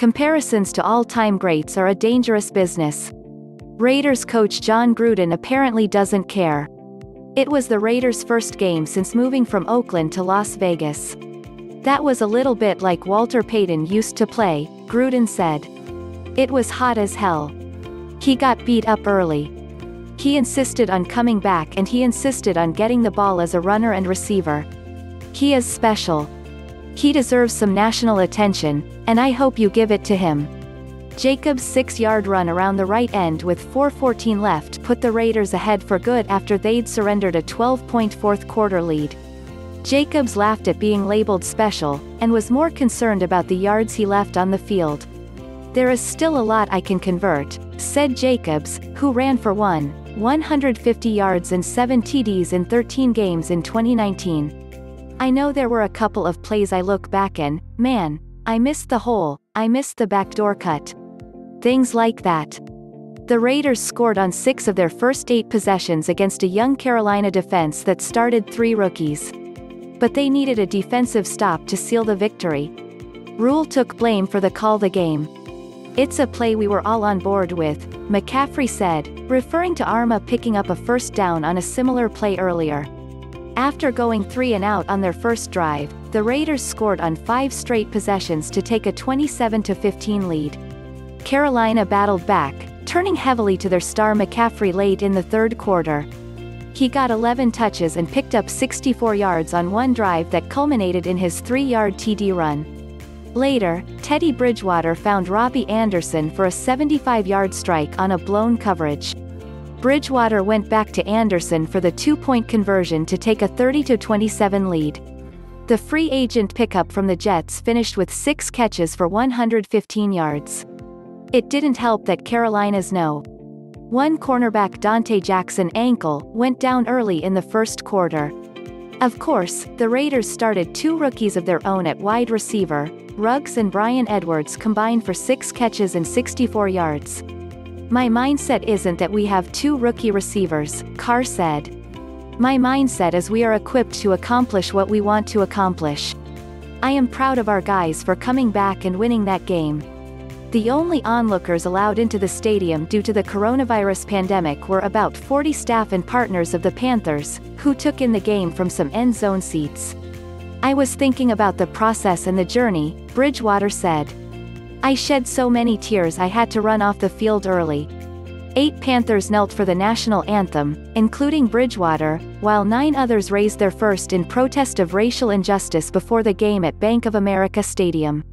Comparisons to all-time greats are a dangerous business. Raiders coach Jon Gruden apparently doesn't care. It was the Raiders' first game since moving from Oakland to Las Vegas. That was a little bit like Walter Payton used to play, Gruden said. It was hot as hell. He got beat up early. He insisted on coming back and he insisted on getting the ball as a runner and receiver. He is special. He deserves some national attention, and I hope you give it to him. Jacobs' 6-yard run around the right end with 4:14 left put the Raiders ahead for good after they'd surrendered a 12-point fourth-quarter lead. Jacobs laughed at being labeled special, and was more concerned about the yards he left on the field. "There is still a lot I can convert," said Jacobs, who ran for 150 yards and 7 TDs in 13 games in 2019. "I know there were a couple of plays I look back and, man, I missed the hole, I missed the backdoor cut. Things like that." The Raiders scored on 6 of their first 8 possessions against a young Carolina defense that started 3 rookies. But they needed a defensive stop to seal the victory. Rhule took blame for the call the game. "It's a play we were all on board with," McCaffrey said, referring to Armah picking up a first down on a similar play earlier. After going 3 and out on their first drive, the Raiders scored on 5 straight possessions to take a 27-15 lead. Carolina battled back, turning heavily to their star McCaffrey late in the third quarter. He got 11 touches and picked up 64 yards on one drive that culminated in his 3-yard TD run. Later, Teddy Bridgewater found Robby Anderson for a 75-yard strike on a blown coverage. Bridgewater went back to Anderson for the 2-point conversion to take a 30-27 lead. The free agent pickup from the Jets finished with 6 catches for 115 yards. It didn't help that Carolina's No. 1 cornerback Donte Jackson ankle went down early in the first quarter. Of course, the Raiders started 2 rookies of their own at wide receiver. Ruggs and Bryan Edwards combined for 6 catches and 64 yards. "My mindset isn't that we have 2 rookie receivers," Carr said. "My mindset is we are equipped to accomplish what we want to accomplish. I am proud of our guys for coming back and winning that game." The only onlookers allowed into the stadium due to the coronavirus pandemic were about 40 staff and partners of the Panthers, who took in the game from some end zone seats. "I was thinking about the process and the journey," Bridgewater said. "I shed so many tears I had to run off the field early." 8 Panthers knelt for the national anthem, including Bridgewater, while 9 others raised their first in protest of racial injustice before the game at Bank of America Stadium.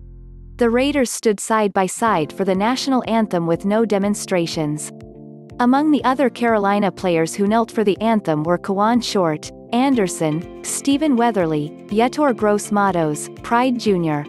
The Raiders stood side by side for the national anthem with no demonstrations. Among the other Carolina players who knelt for the anthem were Kawann, Anderson, Stephen Weatherly, Yetur Gross-Matos, Pride Jr.